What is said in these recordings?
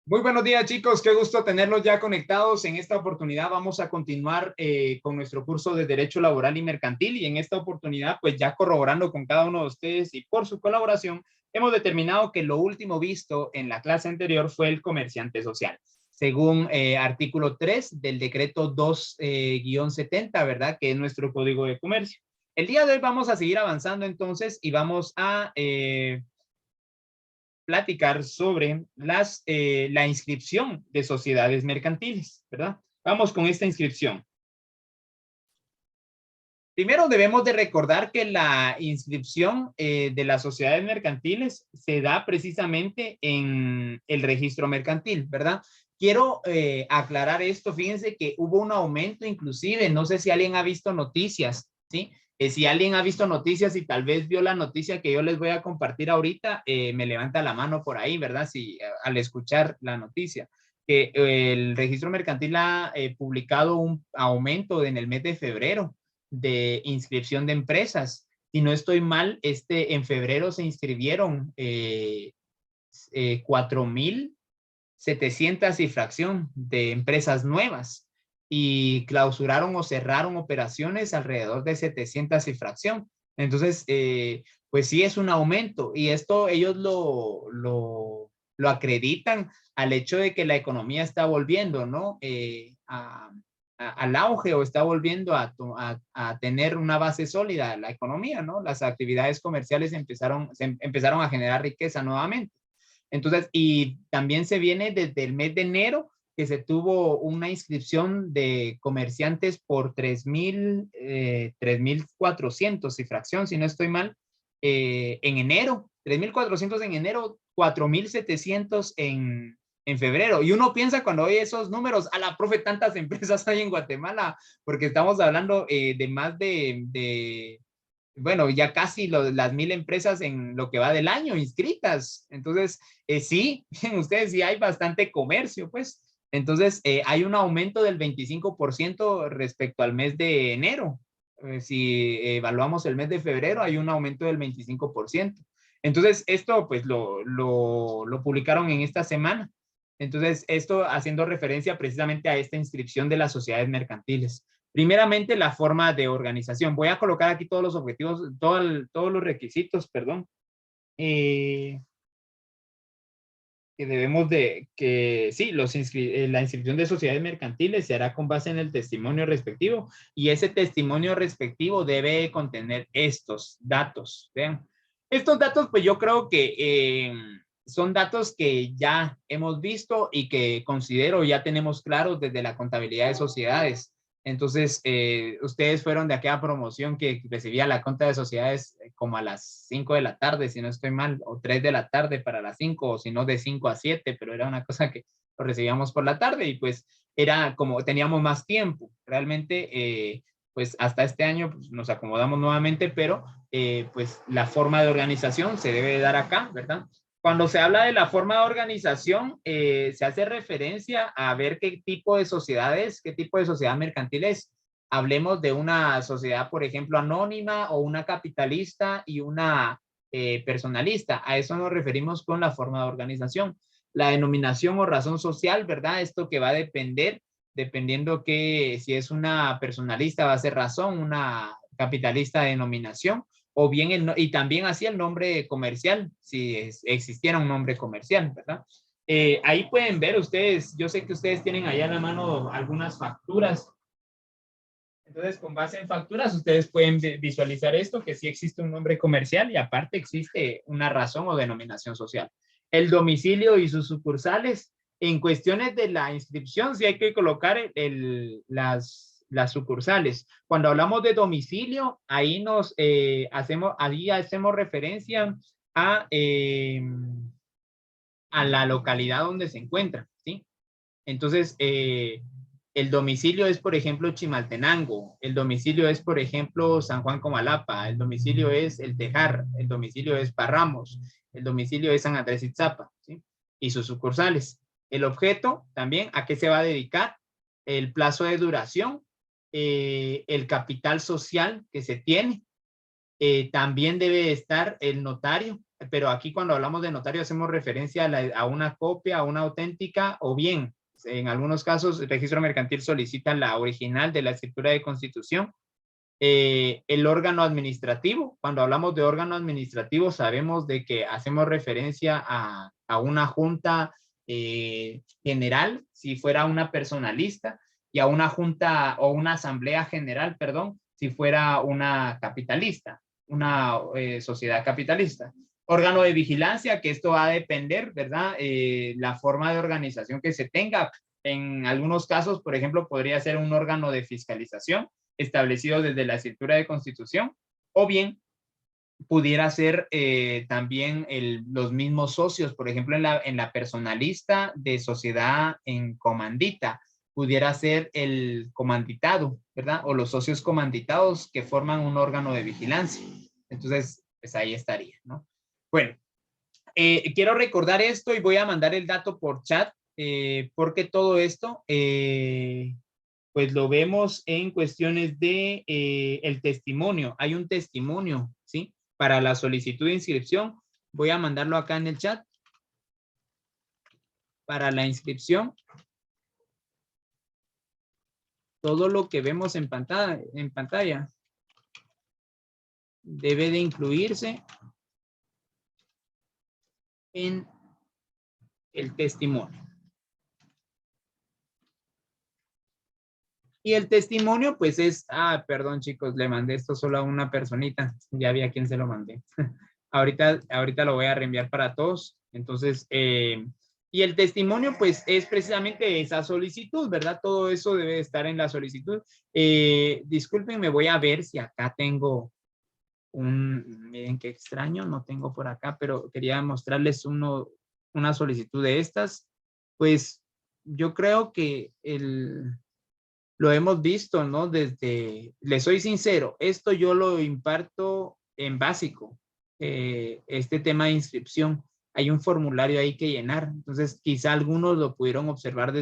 Muy buenos días, chicos. Qué gusto tenerlos ya conectados. En esta oportunidad vamos a continuar con nuestro curso de Derecho Laboral y Mercantil, y en esta oportunidad, pues ya corroborando con cada uno de ustedes y por su colaboración, hemos determinado que lo último visto en la clase anterior fue el comerciante social, según artículo 3 del decreto 2-70, ¿verdad? Que es nuestro Código de Comercio. El día de hoy vamos a seguir avanzando entonces y vamos a platicar sobre la inscripción de sociedades mercantiles, ¿verdad? Vamos con esta inscripción. Primero debemos de recordar que la inscripción de las sociedades mercantiles se da precisamente en el registro mercantil, ¿verdad? Quiero aclarar esto. Fíjense que hubo un aumento inclusive, no sé si alguien ha visto noticias, ¿sí? Si alguien ha visto noticias y tal vez vio la noticia que yo les voy a compartir ahorita, me levanta la mano por ahí, ¿verdad? Si al escuchar la noticia, que el registro mercantil ha publicado un aumento en el mes de febrero de inscripción de empresas. Si no estoy mal, en febrero se inscribieron 4,700 y fracción de empresas nuevas y clausuraron o cerraron operaciones alrededor de 700 y fracción. Entonces, pues sí es un aumento, y esto ellos lo acreditan al hecho de que la economía está volviendo, ¿no? Al auge, o está volviendo a tener una base sólida la economía, ¿no? Las actividades comerciales empezaron a generar riqueza nuevamente. Entonces, y también se viene desde el mes de enero, que se tuvo una inscripción de comerciantes por 3,400 y fracción, si no estoy mal, en enero, 3,400 en enero, 4,700 en febrero. Y uno piensa cuando oye esos números, a la profe, tantas empresas hay en Guatemala, porque estamos hablando de más bueno, ya casi las 1,000 empresas en lo que va del año inscritas. Entonces, sí, ustedes sí hay bastante comercio, pues. Entonces, hay un aumento del 25% respecto al mes de enero. Si evaluamos el mes de febrero, hay un aumento del 25%. Entonces, esto pues lo publicaron en esta semana. Entonces, esto haciendo referencia precisamente a esta inscripción de las sociedades mercantiles. Primeramente, la forma de organización. Voy a colocar aquí todos los objetivos, todos los requisitos, perdón, que debemos que sí, la inscripción de sociedades mercantiles se hará con base en el testimonio respectivo, y ese testimonio respectivo debe contener estos datos. Vean, estos datos, pues yo creo que son datos que ya hemos visto y que considero ya tenemos claros desde la contabilidad de sociedades. Entonces, ustedes fueron de aquella promoción que recibía la cuenta de sociedades como a las 5 de la tarde, si no estoy mal, o 3 de la tarde para las 5, o si no de 5 a 7, pero era una cosa que lo recibíamos por la tarde, y pues era como teníamos más tiempo. Realmente, pues hasta este año pues, nos acomodamos nuevamente, pero pues la forma de organización se debe dar acá, ¿verdad? Cuando se habla de la forma de organización, se hace referencia a ver qué tipo de sociedades, qué tipo de sociedad mercantil es. Hablemos de una sociedad, por ejemplo, anónima, o una capitalista y una personalista. A eso nos referimos con la forma de organización. La denominación o razón social, ¿verdad? Esto que va a depender, dependiendo que si es una personalista va a ser razón, una capitalista denominación, o bien y también así el nombre comercial, si existiera un nombre comercial, ¿verdad? Ahí pueden ver ustedes, yo sé que ustedes tienen allá en la mano algunas facturas. Entonces, con base en facturas, ustedes pueden visualizar esto, que sí existe un nombre comercial y aparte existe una razón o denominación social. El domicilio y sus sucursales. En cuestiones de la inscripción, sí hay que colocar las sucursales. Cuando hablamos de domicilio, ahí hacemos referencia a la localidad donde se encuentra, ¿sí? Entonces, el domicilio es, por ejemplo, Chimaltenango, el domicilio es, por ejemplo, San Juan Comalapa, el domicilio es El Tejar, el domicilio es Parramos, el domicilio es San Andrés Itzapa, ¿sí? Y sus sucursales. El objeto también, ¿a qué se va a dedicar? El plazo de duración, el capital social que se tiene, también debe estar el notario pero aquí cuando hablamos de notario hacemos referencia a una copia, a una auténtica, o bien, en algunos casos, el registro mercantil solicita la original de la escritura de constitución. El órgano administrativo, cuando hablamos de órgano administrativo, sabemos de que hacemos referencia a una junta general, si fuera una personalista, y a una junta o una asamblea general, perdón, si fuera una capitalista, una sociedad capitalista. Órgano de vigilancia, que esto va a depender, ¿verdad? La forma de organización que se tenga. En algunos casos, por ejemplo, podría ser un órgano de fiscalización establecido desde la escritura de constitución, o bien pudiera ser también los mismos socios, por ejemplo, en la personalista de sociedad en comandita, pudiera ser el comanditado, ¿verdad? O los socios comanditados que forman un órgano de vigilancia. Entonces, pues ahí estaría, ¿no? Bueno, quiero recordar esto y voy a mandar el dato por chat, porque todo esto, pues lo vemos en cuestiones de el testimonio. Hay un testimonio, ¿sí? Para la solicitud de inscripción. Voy a mandarlo acá en el chat. Para la inscripción. Todo lo que vemos en pantalla debe de incluirse en el testimonio. Y el testimonio, pues es, perdón chicos, le mandé esto solo a una personita, ya vi a quién se lo mandé. ahorita lo voy a reenviar para todos. Entonces, y el testimonio, pues es precisamente esa solicitud, ¿verdad? Todo eso debe estar en la solicitud. Disculpen, me voy a ver si acá tengo miren qué extraño, no tengo por acá, pero quería mostrarles una solicitud de estas. Pues yo creo que lo hemos visto, ¿no? Les soy sincero, esto yo lo imparto en básico, este tema de inscripción. Hay un formulario ahí que llenar, entonces quizá algunos lo pudieron observar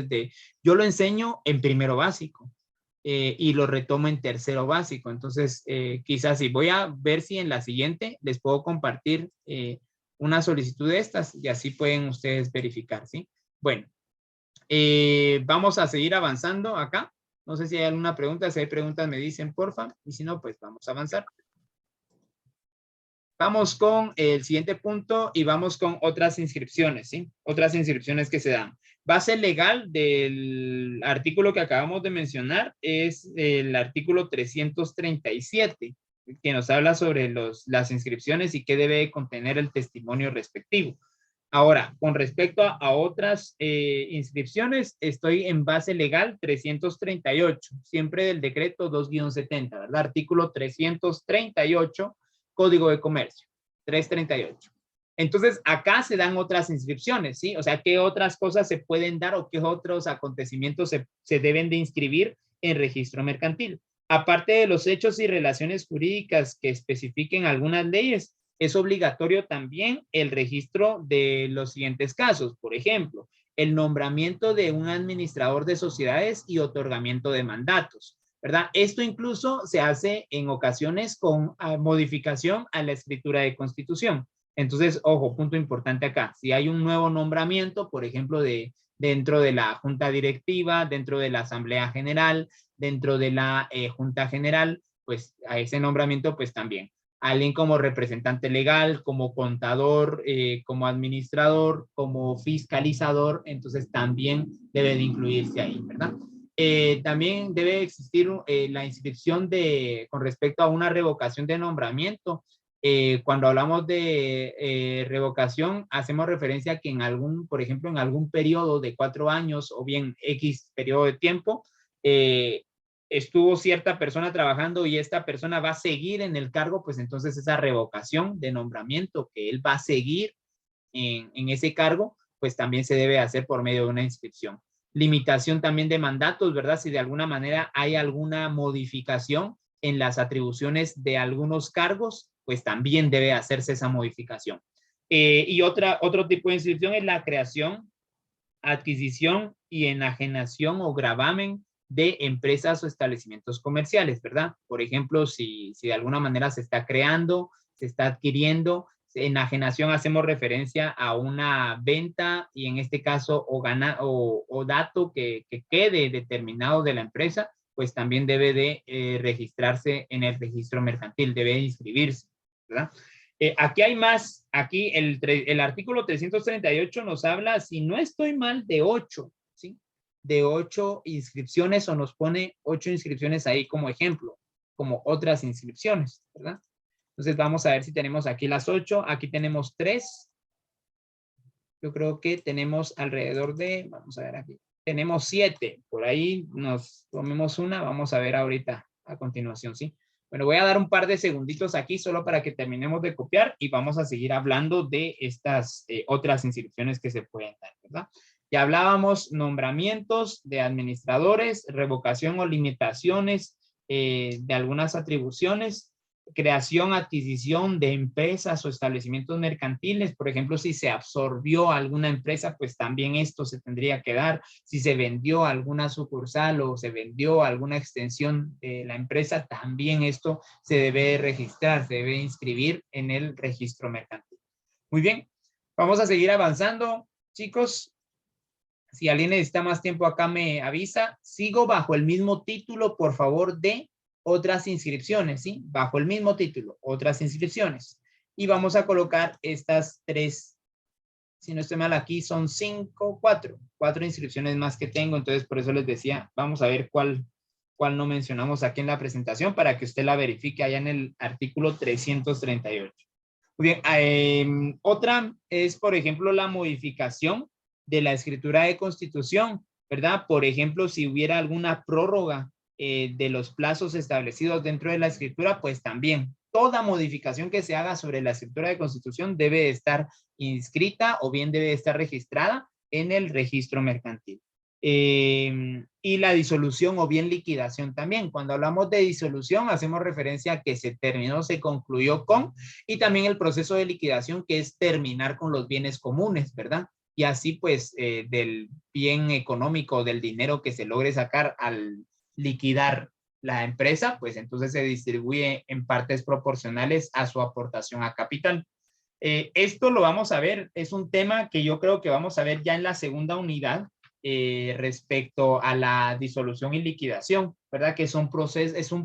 yo lo enseño en primero básico y lo retomo en tercero básico, entonces quizás sí, voy a ver si en la siguiente les puedo compartir una solicitud de estas y así pueden ustedes verificar, ¿sí? Bueno, vamos a seguir avanzando acá. No sé si hay alguna pregunta. Si hay preguntas, me dicen, porfa. Y si no, pues vamos a avanzar. Vamos con el siguiente punto y vamos con otras inscripciones, ¿sí? Otras inscripciones que se dan. Base legal del artículo que acabamos de mencionar es el artículo 337, que nos habla sobre las inscripciones y qué debe contener el testimonio respectivo. Ahora, con respecto a otras inscripciones, estoy en base legal 338, siempre del decreto 2-70, ¿verdad? Artículo 338, Código de Comercio, 338. Entonces, acá se dan otras inscripciones, ¿sí? O sea, ¿qué otras cosas se pueden dar o qué otros acontecimientos se deben de inscribir en registro mercantil? Aparte de los hechos y relaciones jurídicas que especifiquen algunas leyes, es obligatorio también el registro de los siguientes casos. Por ejemplo, el nombramiento de un administrador de sociedades y otorgamiento de mandatos, ¿verdad? Esto incluso se hace en ocasiones con modificación a la escritura de constitución. Entonces, ojo, punto importante acá. Si hay un nuevo nombramiento, por ejemplo, dentro de la junta directiva, dentro de la asamblea general, dentro de la junta general, pues a ese nombramiento, pues también. Alguien como representante legal, como contador, como administrador, como fiscalizador, entonces también debe de incluirse ahí, ¿verdad? También debe existir la inscripción con respecto a una revocación de nombramiento. Cuando hablamos de revocación, hacemos referencia a que por ejemplo, en algún periodo de 4 años o bien X periodo de tiempo, estuvo cierta persona trabajando y esta persona va a seguir en el cargo, pues entonces esa revocación de nombramiento que él va a seguir en ese cargo, pues también se debe hacer por medio de una inscripción. Limitación también de mandatos, ¿verdad? Si de alguna manera hay alguna modificación en las atribuciones de algunos cargos, pues también debe hacerse esa modificación. Y otro tipo de inscripción es la creación, adquisición y enajenación o gravamen de empresas o establecimientos comerciales, ¿verdad? Por ejemplo, si de alguna manera se está creando, se está adquiriendo, Enajenación hacemos referencia a una venta y en este caso o dato que quede determinado de la empresa, pues también debe de registrarse en el registro mercantil, debe inscribirse, ¿verdad? Aquí hay más, aquí el artículo 338 nos habla, si no estoy mal, de 8, ¿sí? De 8 inscripciones o nos pone 8 inscripciones ahí como ejemplo, como otras inscripciones, ¿verdad? Entonces vamos a ver si tenemos aquí las 8, aquí tenemos 3. Yo creo que tenemos alrededor de, vamos a ver aquí, tenemos 7. Por ahí nos tomemos una, vamos a ver ahorita a continuación, ¿sí? Bueno, voy a dar un par de segunditos aquí solo para que terminemos de copiar y vamos a seguir hablando de estas otras inscripciones que se pueden dar, ¿verdad? Ya hablábamos nombramientos de administradores, revocación o limitaciones de algunas atribuciones, creación, adquisición de empresas o establecimientos mercantiles. Por ejemplo, si se absorbió alguna empresa, pues también esto se tendría que dar. Si se vendió alguna sucursal o se vendió alguna extensión de la empresa, también esto se debe registrar, se debe inscribir en el registro mercantil. Muy bien, vamos a seguir avanzando, chicos. Si alguien necesita más tiempo acá me avisa. Sigo bajo el mismo título, por favor, de otras inscripciones, ¿sí? Bajo el mismo título, otras inscripciones. Y vamos a colocar estas 3, si no estoy mal aquí, son 4 inscripciones más que tengo. Entonces, por eso les decía, vamos a ver cuál no mencionamos aquí en la presentación para que usted la verifique allá en el artículo 338. Muy bien, otra es, por ejemplo, la modificación de la escritura de constitución, ¿verdad? Por ejemplo, si hubiera alguna prórroga de los plazos establecidos dentro de la escritura, pues también toda modificación que se haga sobre la escritura de constitución debe estar inscrita o bien debe estar registrada en el registro mercantil. Y la disolución o bien liquidación también. Cuando hablamos de disolución, hacemos referencia a que se terminó, se concluyó con, y también el proceso de liquidación, que es terminar con los bienes comunes, ¿verdad? Y así pues del bien económico, del dinero que se logre sacar al liquidar la empresa, pues entonces se distribuye en partes proporcionales a su aportación a capital. Esto lo vamos a ver, es un tema que yo creo que vamos a ver ya en la segunda unidad respecto a la disolución y liquidación, ¿verdad? Que es un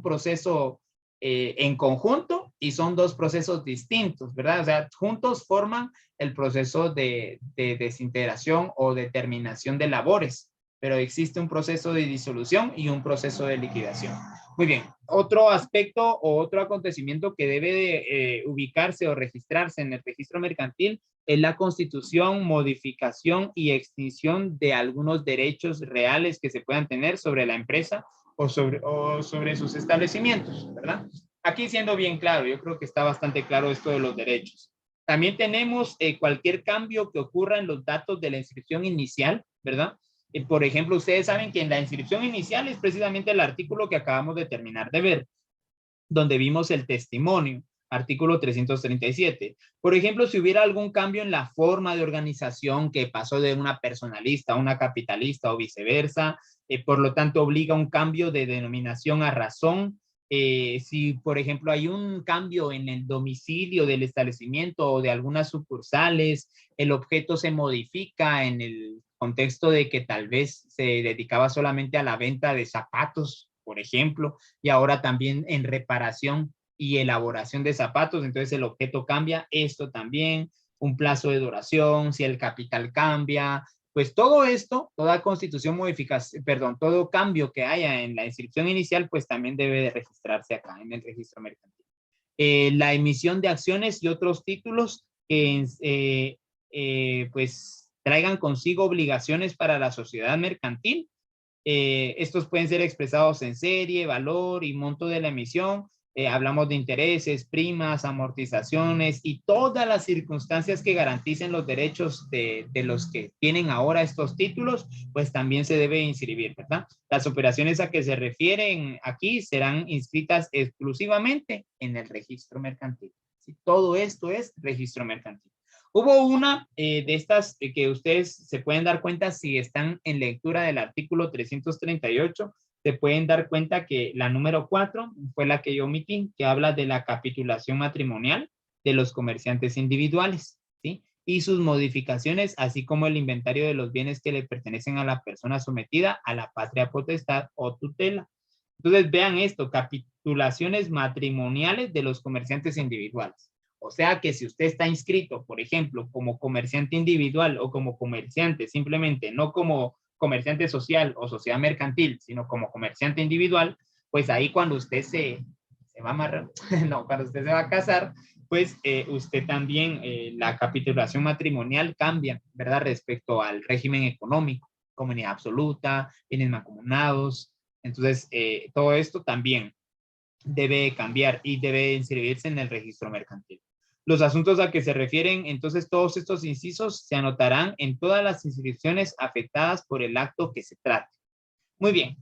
proceso en conjunto y son 2 procesos distintos, ¿verdad? O sea, juntos forman el proceso de desintegración o de terminación de labores, pero existe un proceso de disolución y un proceso de liquidación. Muy bien, otro aspecto o otro acontecimiento que debe de ubicarse o registrarse en el registro mercantil es la constitución, modificación y extinción de algunos derechos reales que se puedan tener sobre la empresa o sobre sus establecimientos, ¿verdad? Aquí siendo bien claro, yo creo que está bastante claro esto de los derechos. También tenemos cualquier cambio que ocurra en los datos de la inscripción inicial, ¿verdad? Por ejemplo, ustedes saben que en la inscripción inicial es precisamente el artículo que acabamos de terminar de ver, donde vimos el testimonio, artículo 337. Por ejemplo, si hubiera algún cambio en la forma de organización que pasó de una personalista a una capitalista o viceversa, por lo tanto obliga a un cambio de denominación a razón. Si, por ejemplo, hay un cambio en el domicilio del establecimiento o de algunas sucursales, el objeto se modifica en el contexto de que tal vez se dedicaba solamente a la venta de zapatos, por ejemplo, y ahora también en reparación y elaboración de zapatos, entonces el objeto cambia, esto también, un plazo de duración, si el capital cambia, pues todo esto, toda constitución modificación, perdón, todo cambio que haya en la inscripción inicial, pues también debe de registrarse acá en el registro mercantil. La emisión de acciones y otros títulos que pues traigan consigo obligaciones para la sociedad mercantil. Estos pueden ser expresados en serie, valor y monto de la emisión. Hablamos de intereses, primas, amortizaciones y todas las circunstancias que garanticen los derechos de los que tienen ahora estos títulos, pues también se debe inscribir, ¿verdad? Las operaciones a que se refieren aquí serán inscritas exclusivamente en el registro mercantil. ¿Sí? Todo esto es registro mercantil. Hubo una de estas que ustedes se pueden dar cuenta si están en lectura del artículo 338, se pueden dar cuenta que la número 4 fue la que yo omití, que habla de la capitulación matrimonial, de los comerciantes individuales, ¿sí? Y sus modificaciones, así como el inventario de los bienes que le pertenecen a la persona sometida a la patria potestad o tutela. Entonces, vean esto, capitulaciones matrimoniales de los comerciantes individuales. O sea que si usted está inscrito, por ejemplo, como comerciante individual o como comerciante, simplemente no como comerciante social o sociedad mercantil, sino como comerciante individual, pues ahí cuando usted se va a amarrar, no, cuando usted se va a casar, pues usted también, la capitulación matrimonial cambia, ¿verdad? Respecto al régimen económico, comunidad absoluta, bienes mancomunados. Entonces, todo esto también debe cambiar y debe inscribirse en el registro mercantil. Los asuntos a que se refieren, entonces, todos estos incisos se anotarán en todas las inscripciones afectadas por el acto que se trate. Muy bien.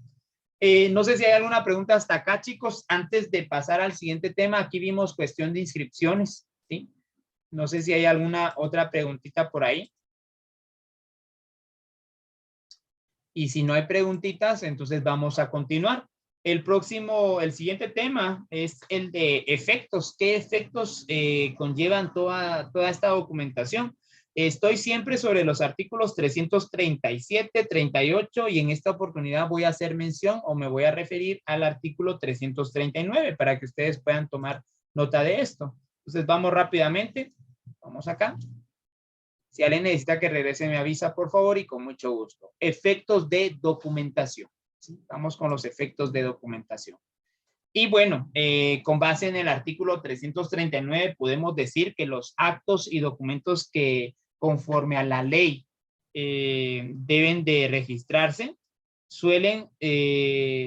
No sé si hay alguna pregunta hasta acá, chicos. Antes de pasar al siguiente tema, aquí vimos cuestión de inscripciones, ¿sí? No sé si hay alguna otra preguntita por ahí. Y si no hay preguntitas, entonces vamos a continuar. El siguiente tema es el de efectos. ¿Qué efectos conllevan toda esta documentación? Estoy siempre sobre los artículos 337, 38 y en esta oportunidad voy a hacer mención o me voy a referir al artículo 339 para que ustedes puedan tomar nota de esto. Entonces vamos rápidamente. Vamos acá. Si alguien necesita que regrese, me avisa, por favor, y con mucho gusto. Efectos de documentación. ¿Sí? Vamos con los efectos de documentación. Y bueno, con base en el artículo 339, podemos decir que los actos y documentos que conforme a la ley deben de registrarse, suelen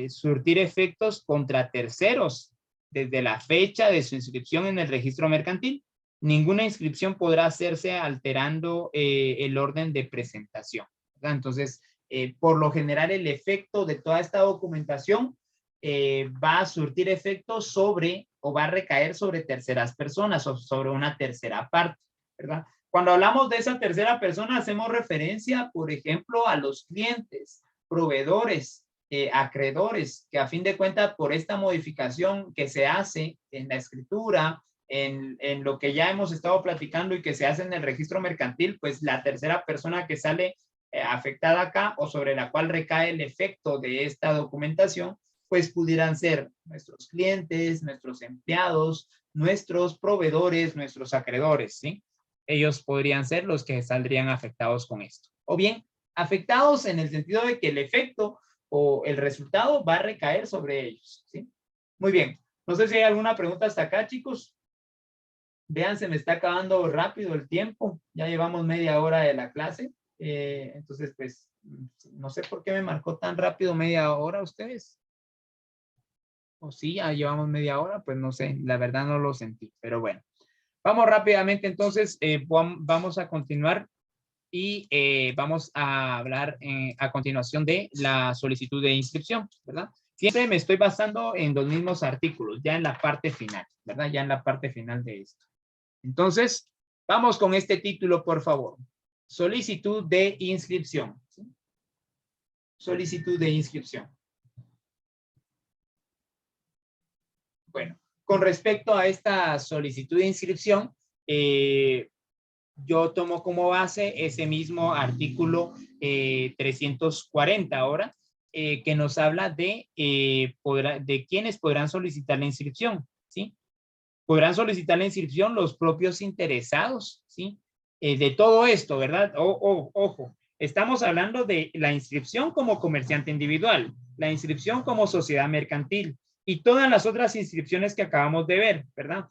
surtir efectos contra terceros desde la fecha de su inscripción en el registro mercantil. Ninguna inscripción podrá hacerse alterando el orden de presentación, ¿verdad? Entonces, por lo general, el efecto de toda esta documentación va a surtir efectos sobre o va a recaer sobre terceras personas o sobre una tercera parte, ¿verdad? Cuando hablamos de esa tercera persona, hacemos referencia, por ejemplo, a los clientes, proveedores, acreedores, que a fin de cuentas, por esta modificación que se hace en la escritura, en lo que ya hemos estado platicando y que se hace en el registro mercantil, pues la tercera persona que sale afectada acá o sobre la cual recae el efecto de esta documentación, pues pudieran ser nuestros clientes, nuestros empleados, nuestros proveedores, nuestros acreedores, ¿sí? Ellos podrían ser los que saldrían afectados con esto. O bien, afectados en el sentido de que el efecto o el resultado va a recaer sobre ellos, ¿sí? Muy bien. No sé si hay alguna pregunta hasta acá, chicos. Vean, se me está acabando rápido el tiempo. Ya llevamos media hora de la clase. Entonces, pues, no sé por qué me marcó tan rápido media hora ustedes. O sí, ya llevamos media hora, pues no sé, la verdad no lo sentí, pero bueno. Vamos rápidamente, entonces, vamos a continuar y vamos a hablar a continuación de la solicitud de inscripción, ¿verdad? Siempre me estoy basando en los mismos artículos, ya en la parte final, ¿verdad? Ya en la parte final de esto. Entonces, vamos con este título, por favor. Solicitud de inscripción. ¿Sí? Solicitud de inscripción. Bueno, con respecto a esta solicitud de inscripción, yo tomo como base ese mismo artículo 340 ahora, que nos habla de quiénes podrán solicitar la inscripción, ¿sí? Podrán solicitar la inscripción los propios interesados, ¿sí? De todo esto, ¿verdad? Ojo, estamos hablando de la inscripción como comerciante individual, la inscripción como sociedad mercantil y todas las otras inscripciones que acabamos de ver, ¿verdad?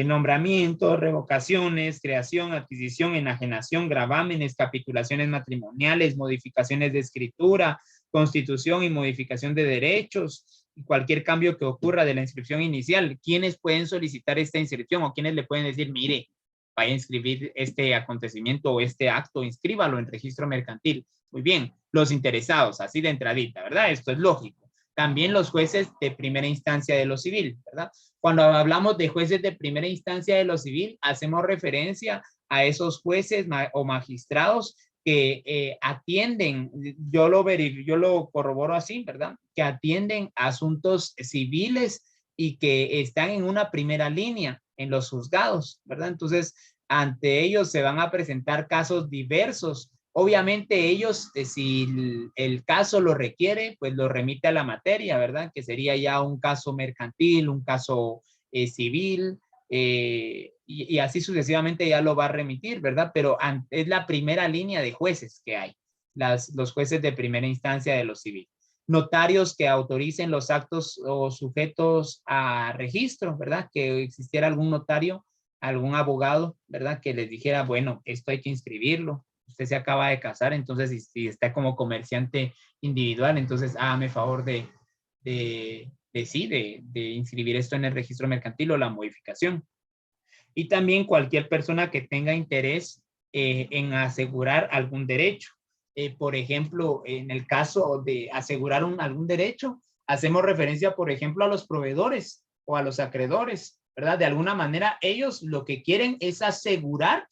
Nombramientos, revocaciones, creación, adquisición, enajenación, gravámenes, capitulaciones matrimoniales, modificaciones de escritura, constitución y modificación de derechos, cualquier cambio que ocurra de la inscripción inicial. ¿Quiénes pueden solicitar esta inscripción o quiénes le pueden decir, mire, vaya a inscribir este acontecimiento o este acto, inscríbalo en registro mercantil? Muy bien, los interesados, así de entradita, ¿verdad? Esto es lógico. También los jueces de primera instancia de lo civil, ¿verdad? Cuando hablamos de jueces de primera instancia de lo civil, hacemos referencia a esos jueces o magistrados que atienden, yo lo corroboro así, ¿verdad? Que atienden asuntos civiles y que están en una primera línea en los juzgados, ¿verdad? Entonces, ante ellos se van a presentar casos diversos. Obviamente ellos, si el caso lo requiere, pues lo remite a la materia, ¿verdad? Que sería ya un caso mercantil, un caso civil, y así sucesivamente ya lo va a remitir, ¿verdad? Pero es la primera línea de jueces que hay, los jueces de primera instancia de lo civil. Notarios que autoricen los actos o sujetos a registro, ¿verdad? Que existiera algún notario, algún abogado, ¿verdad? Que les dijera, bueno, esto hay que inscribirlo. Usted se acaba de casar, entonces si está como comerciante individual, entonces hágame favor de inscribir esto en el registro mercantil o la modificación. Y también cualquier persona que tenga interés en asegurar algún derecho. Por ejemplo, en el caso de asegurar algún derecho, hacemos referencia, por ejemplo, a los proveedores o a los acreedores, ¿verdad? De alguna manera, ellos lo que quieren es asegurar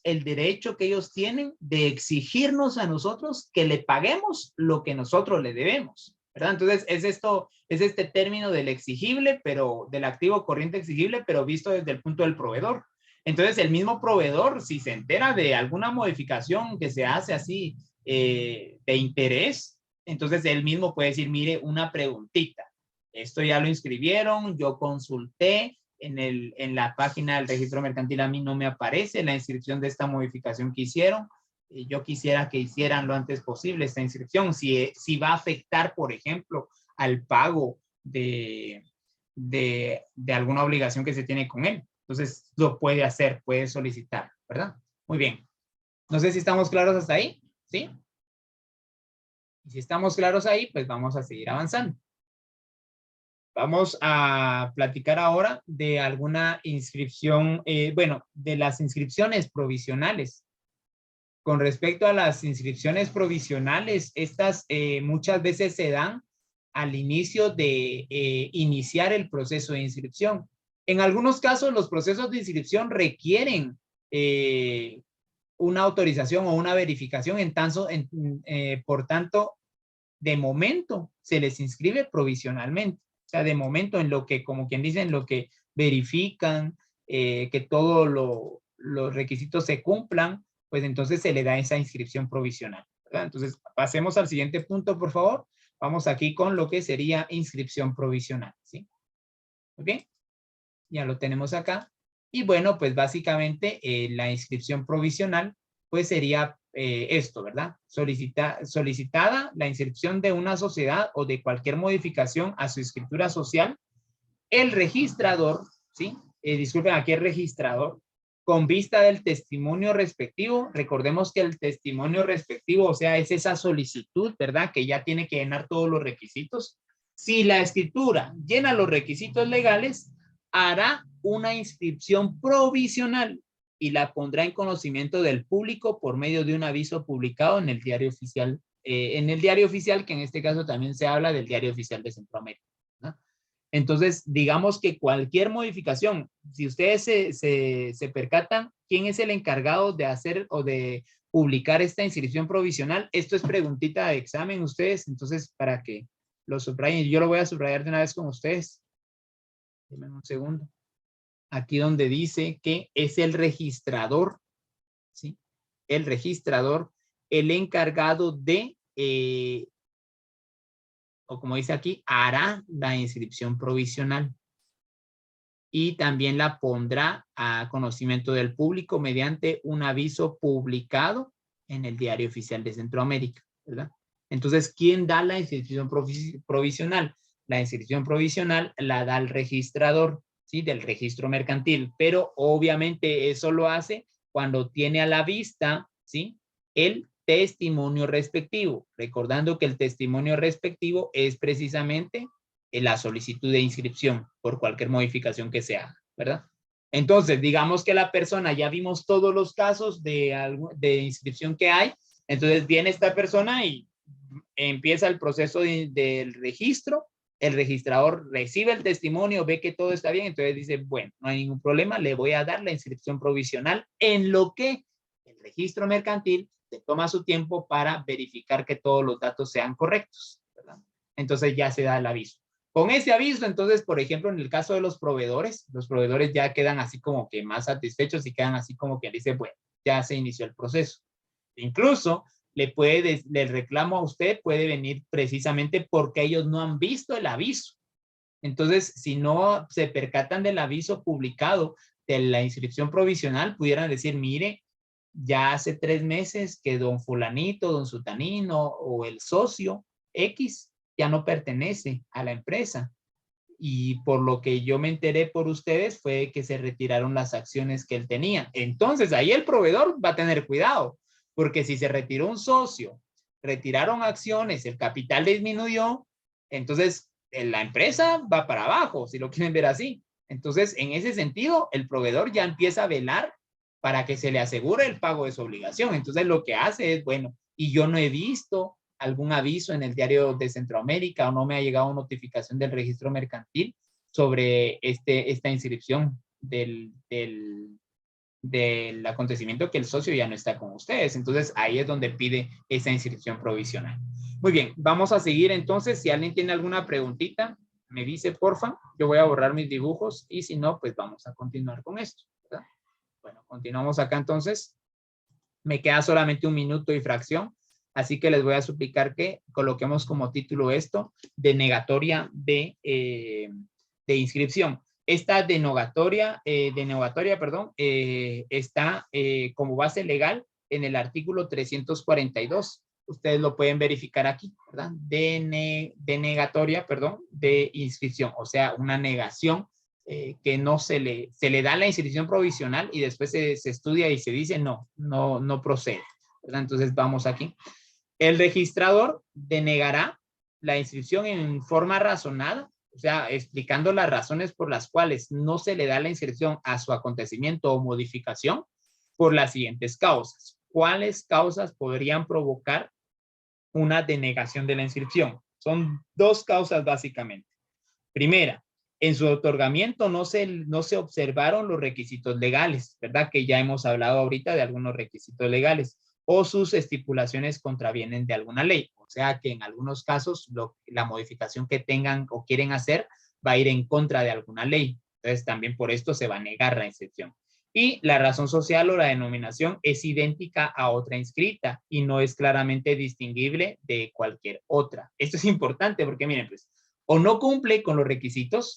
el derecho que ellos tienen de exigirnos a nosotros que le paguemos lo que nosotros le debemos, ¿verdad? Entonces, es este término del exigible, pero del activo corriente exigible, pero visto desde el punto del proveedor. Entonces, el mismo proveedor, si se entera de alguna modificación que se hace así de interés, entonces él mismo puede decir, mire, una preguntita. Esto ya lo inscribieron, yo consulté, en la página del registro mercantil a mí no me aparece la inscripción de esta modificación que hicieron. Yo quisiera que hicieran lo antes posible esta inscripción. Si va a afectar, por ejemplo, al pago de alguna obligación que se tiene con él. Entonces, lo puede hacer, puede solicitar, ¿verdad? Muy bien. No sé si estamos claros hasta ahí, ¿sí? Y si estamos claros ahí, pues vamos a seguir avanzando. Vamos a platicar ahora de alguna inscripción, bueno, de las inscripciones provisionales. Con respecto a las inscripciones provisionales, estas muchas veces se dan al inicio de iniciar el proceso de inscripción. En algunos casos, los procesos de inscripción requieren una autorización o una verificación, por tanto, de momento se les inscribe provisionalmente. O sea, de momento en lo que, como quien dice, en lo que verifican que todos los requisitos se cumplan, pues entonces se le da esa inscripción provisional, ¿verdad? Entonces, pasemos al siguiente punto, por favor. Vamos aquí con lo que sería inscripción provisional, ¿sí? Muy bien, ya lo tenemos acá. Y bueno, pues básicamente la inscripción provisional, pues sería esto, ¿verdad? Solicitada la inscripción de una sociedad o de cualquier modificación a su escritura social, el registrador, ¿sí? Disculpen, aquí el registrador, con vista del testimonio respectivo, recordemos que el testimonio respectivo, o sea, es esa solicitud, ¿verdad? Que ya tiene que llenar todos los requisitos. Si la escritura llena los requisitos legales, hará una inscripción provisional y la pondrá en conocimiento del público por medio de un aviso publicado en el diario oficial, que en este caso también se habla del diario oficial de Centroamérica, ¿no? Entonces, digamos que cualquier modificación, si ustedes se percatan, ¿quién es el encargado de hacer o de publicar esta inscripción provisional? Esto es preguntita de examen ustedes, entonces para que lo subrayen, yo lo voy a subrayar de una vez con ustedes. Denme un segundo. Aquí donde dice que es el registrador, ¿sí? El registrador, el encargado de, o como dice aquí, hará la inscripción provisional. Y también la pondrá a conocimiento del público mediante un aviso publicado en el Diario Oficial de Centroamérica, ¿verdad? Entonces, ¿quién da la inscripción provisional? La inscripción provisional la da el registrador, ¿sí? Del registro mercantil, pero obviamente eso lo hace cuando tiene a la vista, ¿sí? El testimonio respectivo, recordando que el testimonio respectivo es precisamente la solicitud de inscripción por cualquier modificación que se haga, ¿verdad? Entonces, digamos que la persona, ya vimos todos los casos de inscripción que hay, entonces viene esta persona y empieza el proceso del registro, el registrador recibe el testimonio, ve que todo está bien, entonces dice, bueno, no hay ningún problema, le voy a dar la inscripción provisional en lo que el registro mercantil se toma su tiempo para verificar que todos los datos sean correctos, ¿verdad? Entonces ya se da el aviso. Con ese aviso, entonces, por ejemplo, en el caso de los proveedores ya quedan así como que más satisfechos y quedan así como que dice, bueno, ya se inició el proceso. Incluso el reclamo a usted puede venir precisamente porque ellos no han visto el aviso. Entonces, si no se percatan del aviso publicado de la inscripción provisional, pudieran decir, mire, ya hace 3 meses que don fulanito, don sutanino o el socio X ya no pertenece a la empresa. Y por lo que yo me enteré por ustedes fue que se retiraron las acciones que él tenía. Entonces, ahí el proveedor va a tener cuidado, porque si se retiró un socio, retiraron acciones, el capital disminuyó, entonces la empresa va para abajo, si lo quieren ver así. Entonces, en ese sentido, el proveedor ya empieza a velar para que se le asegure el pago de su obligación. Entonces, lo que hace es, bueno, y yo no he visto algún aviso en el diario de Centroamérica o no me ha llegado notificación del registro mercantil sobre esta inscripción del acontecimiento que el socio ya no está con ustedes. Entonces, ahí es donde pide esa inscripción provisional. Muy bien, vamos a seguir entonces. Si alguien tiene alguna preguntita, me dice, porfa. Yo voy a borrar mis dibujos y si no, pues vamos a continuar con esto, ¿verdad? Bueno, continuamos acá entonces. Me queda solamente 1 minuto y fracción. Así que les voy a suplicar que coloquemos como título esto, denegatoria de inscripción. Esta denegatoria, está como base legal en el artículo 342. Ustedes lo pueden verificar aquí, ¿verdad? Denegatoria, de inscripción, o sea, una negación que no se le da la inscripción provisional y después se estudia y se dice no procede, ¿verdad? Entonces vamos aquí. El registrador denegará la inscripción en forma razonada, o sea, explicando las razones por las cuales no se le da la inscripción a su acontecimiento o modificación por las siguientes causas. ¿Cuáles causas podrían provocar una denegación de la inscripción? Son 2 causas básicamente. Primera, en su otorgamiento no se observaron los requisitos legales, ¿verdad? Que ya hemos hablado ahorita de algunos requisitos legales o sus estipulaciones contravienen de alguna ley. O sea que en algunos casos la modificación que tengan o quieren hacer va a ir en contra de alguna ley. Entonces también por esto se va a negar la inscripción. Y la razón social o la denominación es idéntica a otra inscrita y no es claramente distinguible de cualquier otra. Esto es importante porque miren, pues, o no cumple con los requisitos